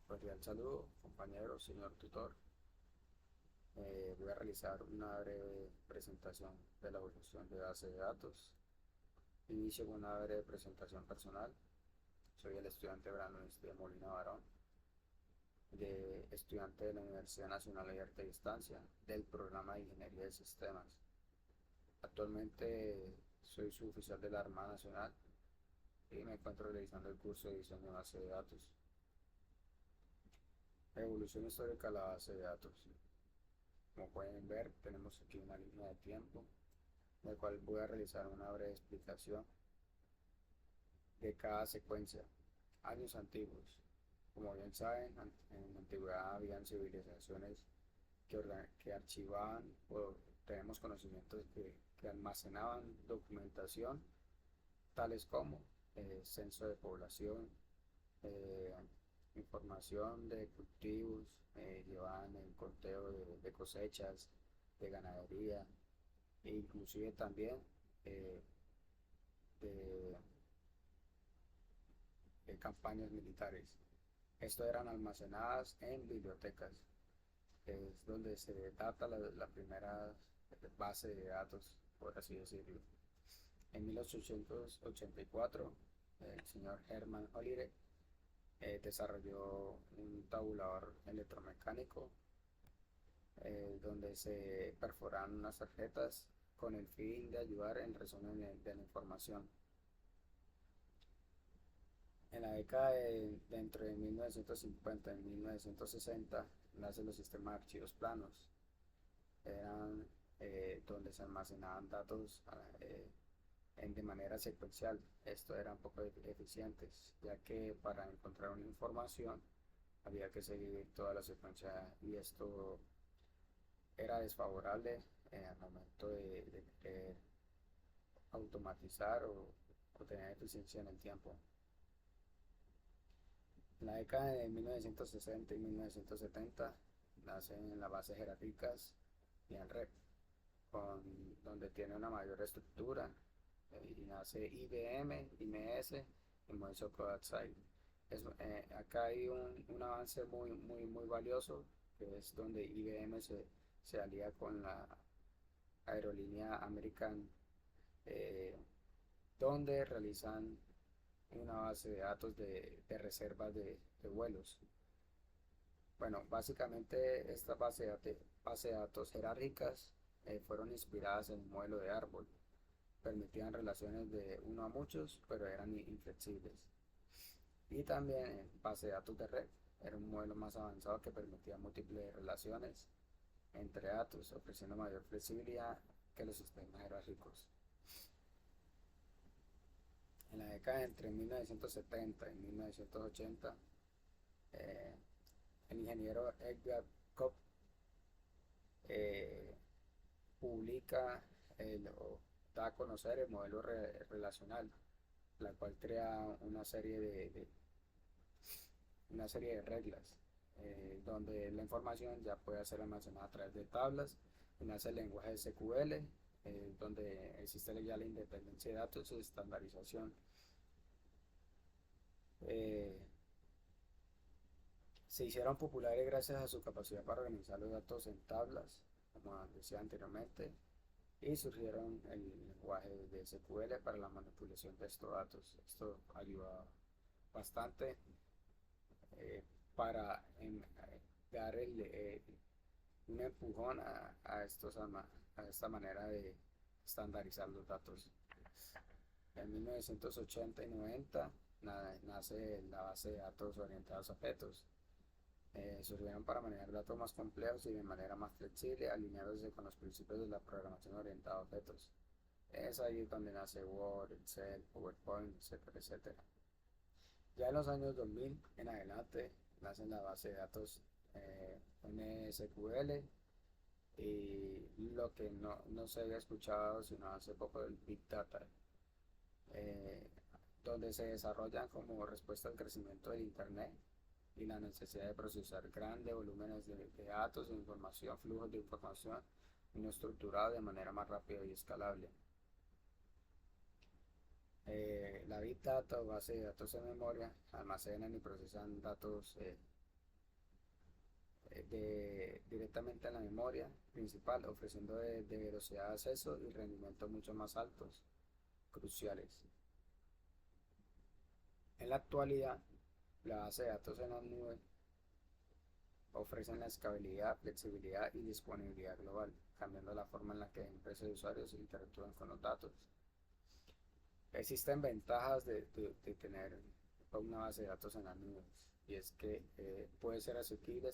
Cordial saludo, compañero, señor tutor. Voy a realizar una breve presentación de la evolución de base de datos. Inicio con una breve presentación personal. Soy el estudiante Brandon de Molina Barón, estudiante de la Universidad Nacional Abierta y Distancia del programa de Ingeniería de Sistemas. Actualmente soy suboficial de la Armada Nacional y me encuentro realizando el curso de diseño de base de datos. Evolución histórica de la base de datos. Como pueden ver, tenemos aquí una línea de tiempo, en la cual voy a realizar una breve explicación de cada secuencia. Años antiguos. Como bien saben, en la antigüedad habían civilizaciones que archivaban o tenemos conocimientos que almacenaban documentación, tales como censo de población, eh, información de cultivos, llevaban el conteo de cosechas, de ganadería, e inclusive también eh, de, de campañas militares. Esto eran almacenadas en bibliotecas, es donde se data la primera base de datos, por así decirlo. En 1884, el señor Hermann Hollerith desarrolló un tabulador electromecánico donde se perforan unas tarjetas con el fin de ayudar en el resumen de la información. En la década de entre 1950 y 1960 nacen los sistemas de archivos planos, eran donde se almacenaban datos de manera secuencial. Esto era un poco eficientes, ya que para encontrar una información había que seguir toda la secuencia y esto era desfavorable al momento de querer automatizar o tener eficiencia en el tiempo. En la década de 1960 y 1970 nacen las bases jerárquicas y el REP, donde tiene una mayor estructura y nace IBM, IMS y Microsoft Code. Acá hay un avance muy valioso, que es donde IBM se alía con la aerolínea American, eh, donde realizan una base de datos de reservas de vuelos. Bueno, básicamente estas base de datos jerárquicas fueron inspiradas en el modelo de árbol. Permitían relaciones de uno a muchos, pero eran inflexibles. Y también base de datos de red. Era un modelo más avanzado que permitía múltiples relaciones entre datos, ofreciendo mayor flexibilidad que los sistemas jerárquicos. En la década entre 1970 y 1980, eh, el ingeniero Edgar Kopp eh, publica o da a conocer el modelo relacional, la cual crea una serie de reglas donde la información ya puede ser almacenada a través de tablas, y nace el lenguaje SQL, donde existe ya la independencia de datos y estandarización. Eh, Se hicieron populares gracias a su capacidad para organizar los datos en tablas, como decía anteriormente, y surgieron el lenguaje de SQL para la manipulación de estos datos. Esto ayuda bastante eh, para dar un empujón a esta manera de estandarizar los datos. En 1980 y 90 nace la base de datos orientados a objetos. Surgieron para manejar datos más complejos y de manera más flexible, alineándose con los principios de la programación orientada a objetos. Es ahí donde nace Word, Excel, PowerPoint, etcétera, etcétera. Ya en los años 2000 en adelante nacen la base de datos NSQL y lo que no se había escuchado sino hace poco del Big Data, eh, donde se desarrollan como respuesta al crecimiento del Internet y la necesidad de procesar grandes volúmenes de datos e información, flujos de información no estructurada de manera más rápida y escalable. La Big Data o base de datos en memoria almacenan y procesan datos directamente en la memoria principal, ofreciendo de velocidad de acceso y rendimiento mucho más altos, cruciales. En la actualidad, la base de datos en la nube ofrecen la escalabilidad, flexibilidad y disponibilidad global, cambiando la forma en la que empresas y usuarios interactúan con los datos. Existen ventajas de tener una base de datos en la nube, y es que puede ser asequible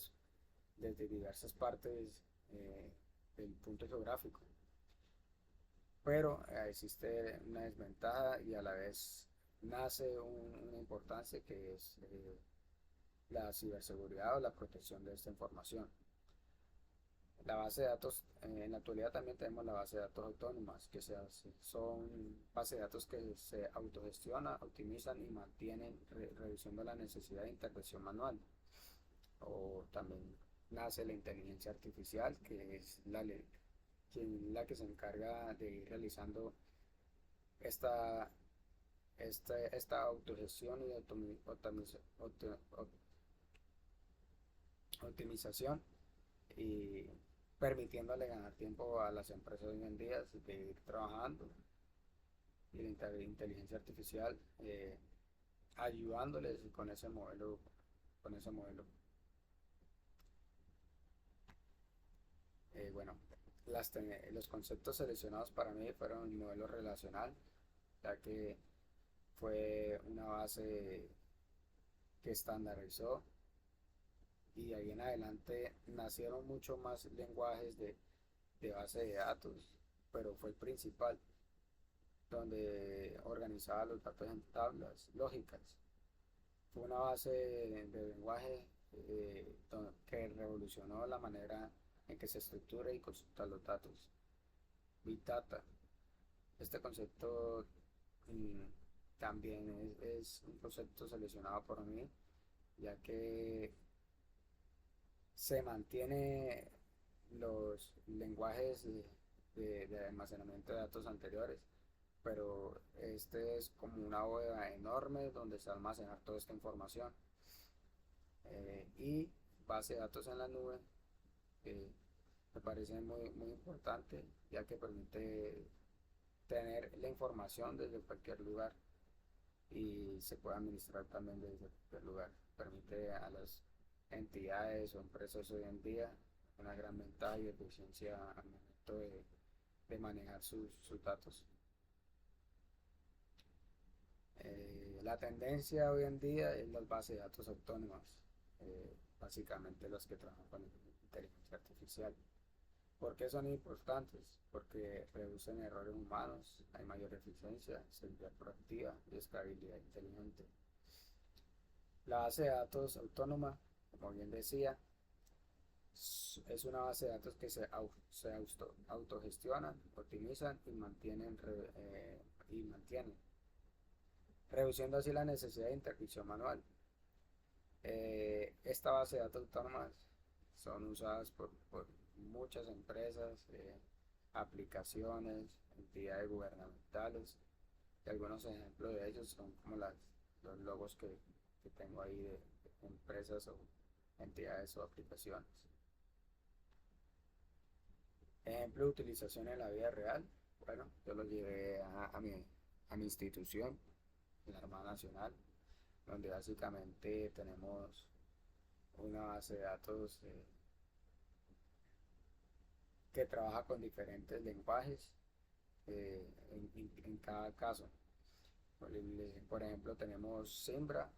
desde diversas partes del punto geográfico, pero existe una desventaja y a la vez nace una importancia que es la ciberseguridad o la protección de esta información. La base de datos, en la actualidad también tenemos la base de datos autónomas, que son bases de datos que se autogestionan, optimizan y mantienen, reduciendo la necesidad de intervención manual. O también nace la inteligencia artificial, que es la que se encarga de ir realizando esta, esta autogestión y optimización, y permitiéndole ganar tiempo a las empresas hoy en día de ir trabajando, y la inteligencia artificial ayudándoles con ese modelo, con ese modelo. Bueno, los conceptos seleccionados para mí fueron el modelo relacional, ya que fue una base que estandarizó, y de ahí en adelante nacieron muchos más lenguajes de base de datos, pero fue el principal, donde organizaba los datos en tablas lógicas. Fue una base de lenguaje que revolucionó la manera en que se estructura y consulta los datos. Big Data. Este concepto también es un concepto seleccionado por mí, ya que se mantiene los lenguajes de almacenamiento de datos anteriores, pero este es como una bóveda enorme donde se almacena toda esta información. Y base de datos en la nube me parece muy importante, ya que permite tener la información desde cualquier lugar y se puede administrar también desde cualquier lugar. Permite a las entidades o empresas hoy en día una gran ventaja y eficiencia al momento de manejar sus datos. La tendencia hoy en día es las bases de datos autónomas, básicamente los que trabajan con inteligencia artificial. ¿Por qué son importantes? Porque reducen errores humanos, hay mayor eficiencia, seguridad proactiva y escalabilidad inteligente. La base de datos autónoma, como bien decía, es una base de datos que se autogestionan, optimizan y mantienen, reduciendo así la necesidad de intervención manual. Esta base de datos autónomas son usadas por muchas empresas, aplicaciones, entidades gubernamentales, y algunos ejemplos de ellos son como los logos que tengo ahí de empresas o entidades o aplicaciones. Ejemplo de utilización en la vida real. Bueno, yo lo llevé a mi institución, la Armada Nacional, donde básicamente tenemos una base de datos que trabaja con diferentes lenguajes en cada caso. Por ejemplo, tenemos Simbra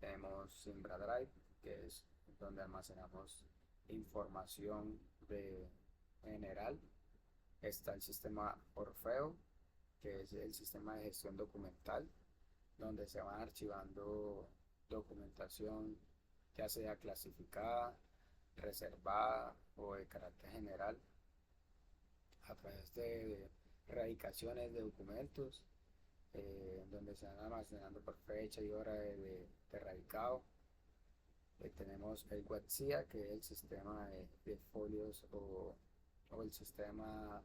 Drive, que es donde almacenamos información general. Está el sistema Orfeo, que es el sistema de gestión documental, donde se van archivando documentación, ya sea clasificada, reservada o de carácter general, a través de erradicaciones de documentos, donde se van almacenando por fecha y hora de radicado. Tenemos el WebCIA, que es el sistema de folios o el sistema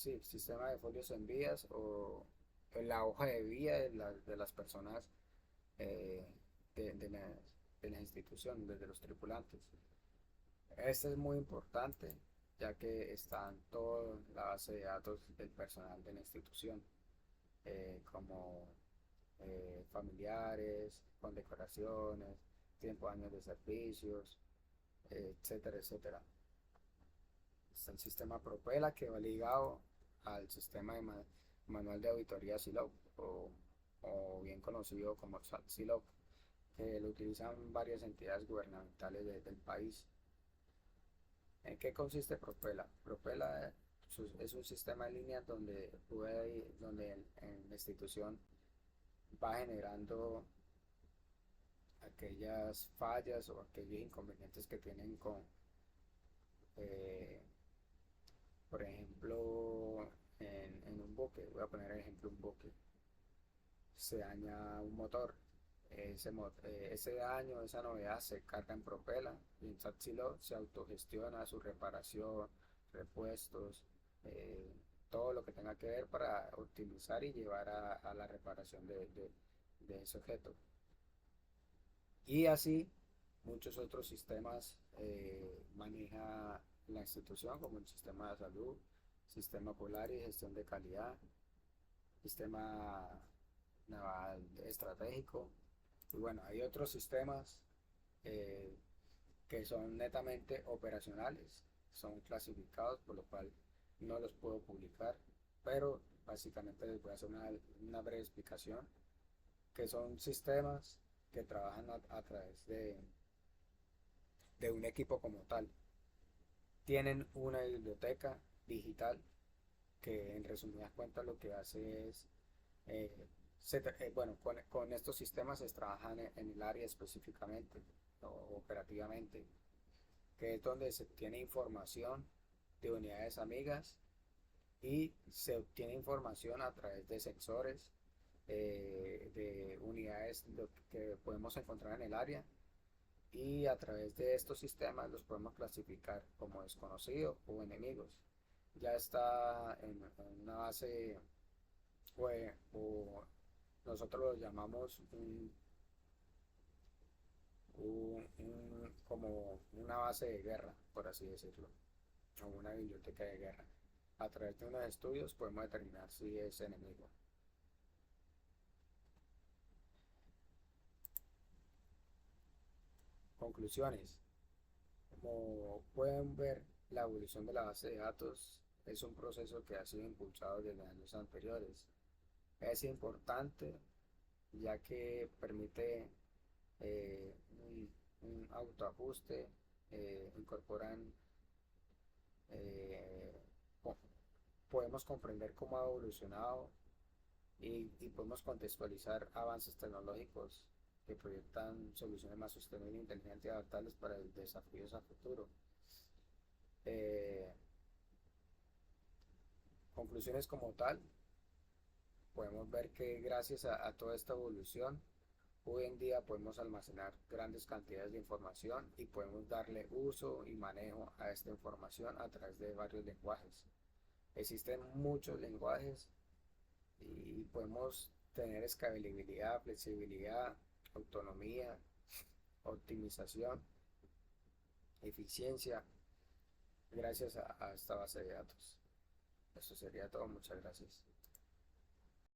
de folios en vías, o la hoja de vida de las personas, de las instituciones, de los tripulantes. Este es muy importante ya que está en toda la base de datos del personal de la institución, como familiares, condecoraciones, tiempo, años de servicios, etcétera, etcétera. Está el sistema Propela que va ligado al sistema de manual de auditoría SILOC o bien conocido como SAT-SILOC, que lo utilizan varias entidades gubernamentales del país. ¿En qué consiste Propela? Propela es un sistema en línea donde en la institución va generando aquellas fallas o aquellos inconvenientes que tienen con, eh, por ejemplo, en un buque. Voy a poner el ejemplo un buque. Se daña un motor. Ese daño, esa novedad se carga en Propela y en Satsilo se autogestiona su reparación, repuestos, eh, todo lo que tenga que ver para optimizar y llevar a la reparación de ese objeto. Y así muchos otros sistemas maneja la institución, como el sistema de salud, sistema polar y gestión de calidad, sistema naval estratégico. Y bueno, hay otros sistemas eh, que son netamente operacionales, son clasificados, por lo cual no los puedo publicar, pero básicamente les voy a hacer una breve explicación, que son sistemas que trabajan a través de un equipo como tal. Tienen una biblioteca digital que en resumidas cuentas lo que hace es, eh, bueno, con estos sistemas se trabajan en el área específicamente o operativamente, que es donde se obtiene información de unidades amigas y se obtiene información a través de sensores, de unidades que podemos encontrar en el área y a través de estos sistemas los podemos clasificar como desconocidos o enemigos. Ya está en una base o nosotros lo llamamos como una base de guerra, por así decirlo, o una biblioteca de guerra. A través de unos estudios podemos determinar si es enemigo. Conclusiones. Como pueden ver, la evolución de la base de datos es un proceso que ha sido impulsado desde años anteriores. Es importante ya que permite un autoajuste, incorporan, eh, podemos comprender cómo ha evolucionado y podemos contextualizar avances tecnológicos que proyectan soluciones más sostenibles, inteligentes y adaptables para el desafíos a futuro. Eh, Conclusiones como tal, podemos ver que gracias a toda esta evolución, hoy en día podemos almacenar grandes cantidades de información y podemos darle uso y manejo a esta información a través de varios lenguajes. Existen muchos lenguajes y podemos tener escalabilidad, flexibilidad, autonomía, optimización, eficiencia gracias a esta base de datos. Eso sería todo. Muchas gracias.